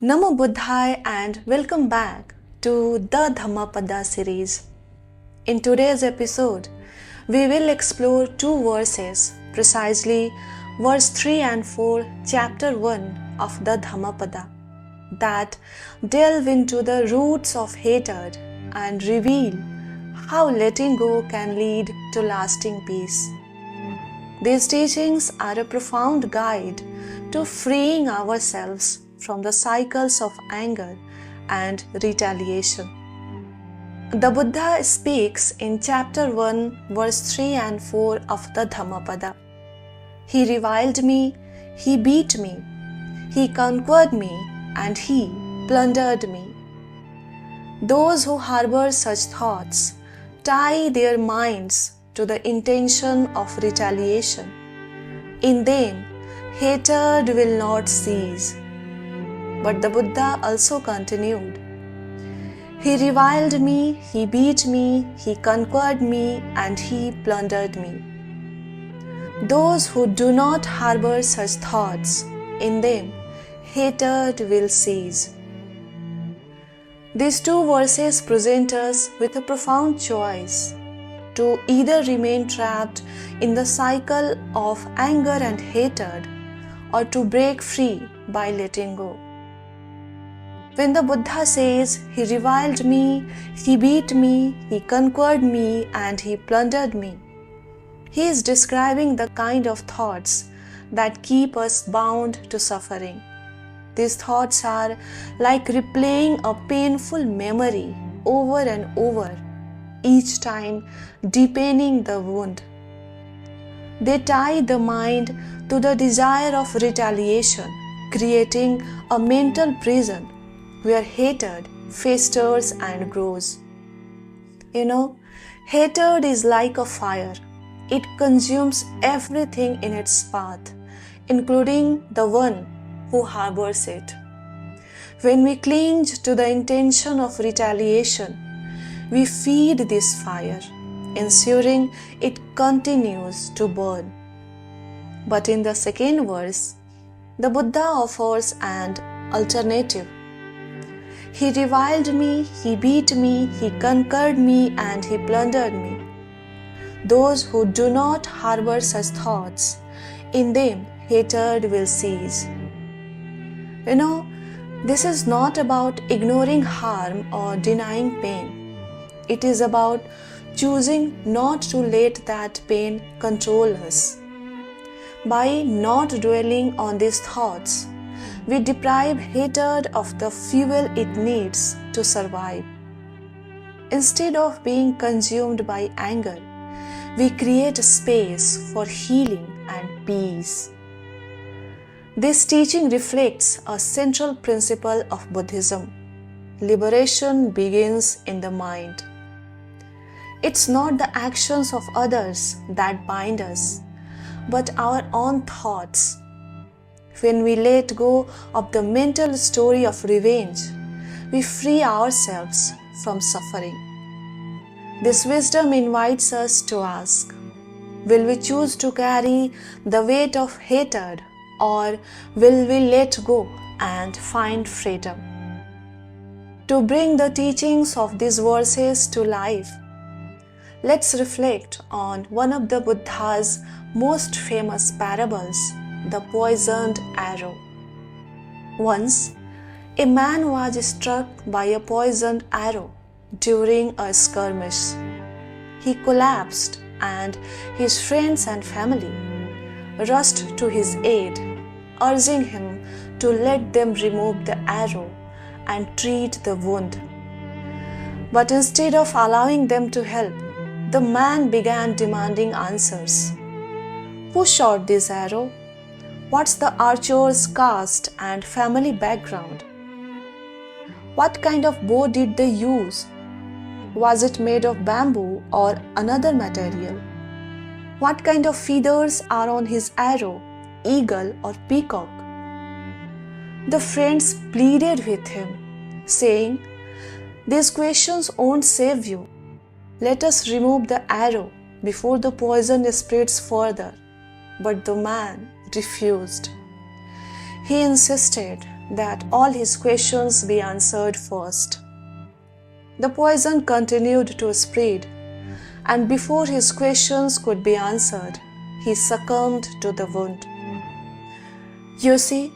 Namo Buddhaya and welcome back to the Dhammapada series. In today's episode, we will explore two verses, precisely verse 3 and 4, chapter 1 of the Dhammapada, that delve into the roots of hatred and reveal how letting go can lead to lasting peace. These teachings are a profound guide to freeing ourselves from the cycles of anger and retaliation. The Buddha speaks in chapter 1, verse 3 and 4 of the Dhammapada. He reviled me, he beat me, he conquered me, and he plundered me. Those who harbor such thoughts tie their minds to the intention of retaliation. In them, hatred will not cease. But the Buddha also continued, he reviled me, he beat me, he conquered me, and he plundered me. Those who do not harbor such thoughts, in them hatred will cease. These two verses present us with a profound choice to either remain trapped in the cycle of anger and hatred or to break free by letting go. When the Buddha says, he reviled me, he beat me, he conquered me, and he plundered me, he is describing the kind of thoughts that keep us bound to suffering. These thoughts are like replaying a painful memory over and over, each time deepening the wound. They tie the mind to the desire of retaliation, creating a mental prison where hatred festers and grows. Hatred is like a fire. It consumes everything in its path, including the one who harbors it. When we cling to the intention of retaliation, we feed this fire, ensuring it continues to burn. But in the second verse, the Buddha offers an alternative. He reviled me, he beat me, he conquered me, and he plundered me. Those who do not harbor such thoughts, in them hatred will cease. This is not about ignoring harm or denying pain. It is about choosing not to let that pain control us. By not dwelling on these thoughts, we deprive hatred of the fuel it needs to survive. Instead of being consumed by anger, we create a space for healing and peace. This teaching reflects a central principle of Buddhism. Liberation begins in the mind. It's not the actions of others that bind us, but our own thoughts. When we let go of the mental story of revenge, we free ourselves from suffering. This wisdom invites us to ask, will we choose to carry the weight of hatred, or will we let go and find freedom? To bring the teachings of these verses to life, let's reflect on one of the Buddha's most famous parables, the poisoned arrow. Once, a man was struck by a poisoned arrow during a skirmish. He collapsed, and his friends and family rushed to his aid, urging him to let them remove the arrow and treat the wound. But instead of allowing them to help, the man began demanding answers. Who shot this arrow? What's the archer's caste and family background? What kind of bow did they use? Was it made of bamboo or another material? What kind of feathers are on his arrow, eagle or peacock? The friends pleaded with him, saying, these questions won't save you. Let us remove the arrow before the poison spreads further. But the man refused. He insisted that all his questions be answered first. The poison continued to spread, and before his questions could be answered, he succumbed to the wound. You see,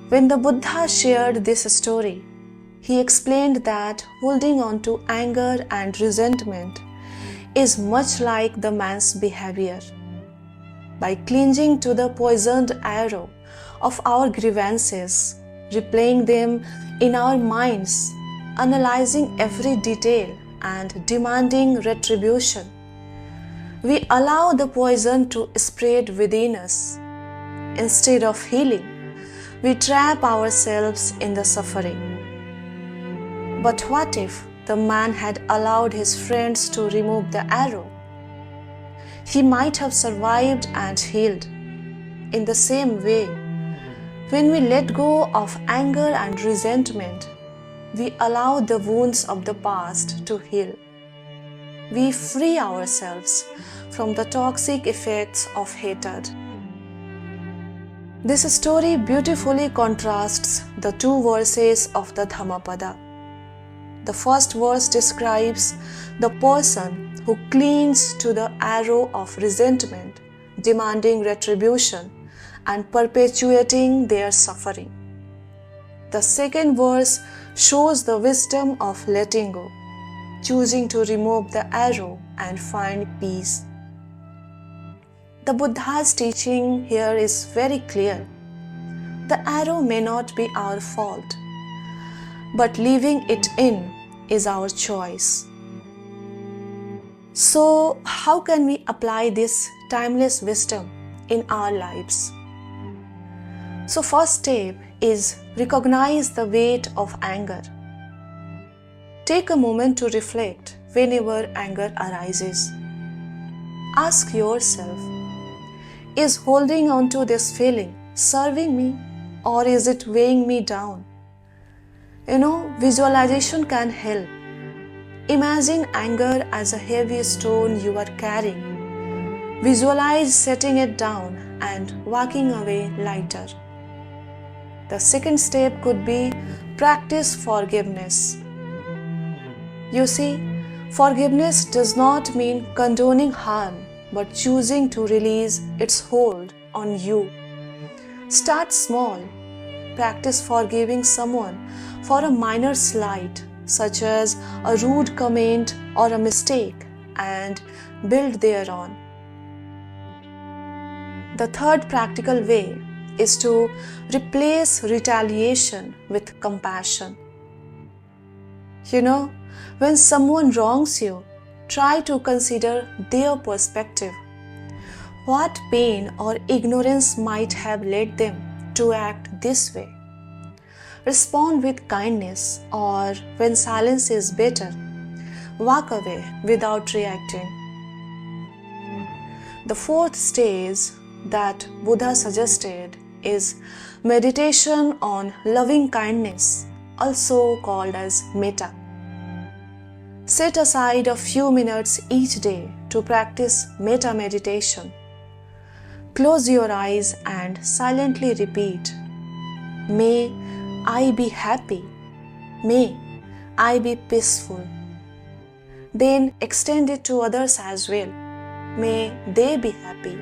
when the Buddha shared this story, he explained that holding on to anger and resentment is much like the man's behavior. By clinging to the poisoned arrow of our grievances, replaying them in our minds, analyzing every detail and demanding retribution, we allow the poison to spread within us. Instead of healing, we trap ourselves in the suffering. But what if the man had allowed his friends to remove the arrow? He might have survived and healed. In the same way, when we let go of anger and resentment, we allow the wounds of the past to heal. We free ourselves from the toxic effects of hatred. This story beautifully contrasts the two verses of the Dhammapada. The first verse describes the person who clings to the arrow of resentment, demanding retribution and perpetuating their suffering. The second verse shows the wisdom of letting go, choosing to remove the arrow and find peace. The Buddha's teaching here is very clear. The arrow may not be our fault, but leaving it in is our choice. So, how can we apply this timeless wisdom in our lives? So, first step is recognize the weight of anger. Take a moment to reflect whenever anger arises. Ask yourself, is holding on to this feeling serving me or is it weighing me down? Visualization can help. Imagine anger as a heavy stone you are carrying. Visualize setting it down and walking away lighter. The second step could be practice forgiveness. You see, forgiveness does not mean condoning harm, but choosing to release its hold on you. Start small. Practice forgiving someone for a minor slight, such as a rude comment or a mistake, and build thereon. The third practical way is to replace retaliation with compassion. When someone wrongs you, try to consider their perspective. What pain or ignorance might have led them to act this way? Respond with kindness, or when silence is better, walk away without reacting. The fourth stage that Buddha suggested is meditation on loving kindness, also called as metta. Set aside a few minutes each day to practice metta meditation. Close your eyes and silently repeat, "May I be happy. May I be peaceful." Then extend it to others as well. May they be happy.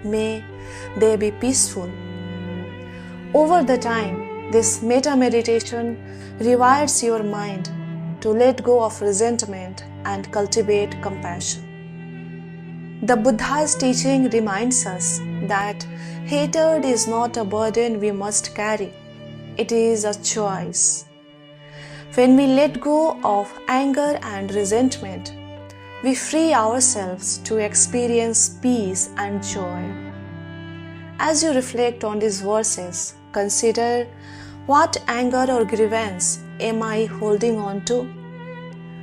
May they be peaceful. Over the time, this metta meditation rewires your mind to let go of resentment and cultivate compassion. The Buddha's teaching reminds us that hatred is not a burden we must carry. It is a choice. When we let go of anger and resentment, we free ourselves to experience peace and joy. As you reflect on these verses, consider, what anger or grievance am I holding on to?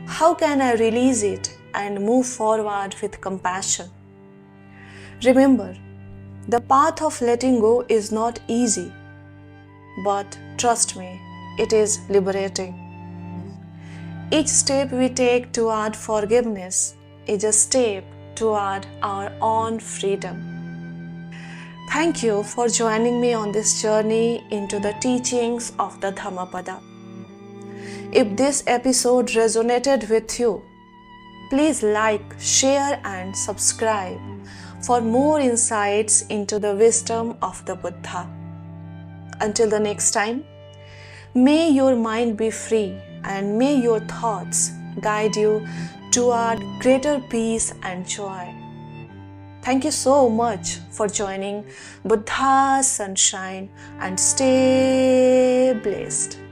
How can I release it and move forward with compassion? Remember, the path of letting go is not easy, but trust me, it is liberating. Each step we take toward forgiveness is a step toward our own freedom. Thank you for joining me on this journey into the teachings of the Dhammapada. If this episode resonated with you, please like, share and subscribe for more insights into the wisdom of the Buddha. Until the next time, may your mind be free and may your thoughts guide you toward greater peace and joy. Thank you so much for joining Buddha's Sunshine and stay blessed.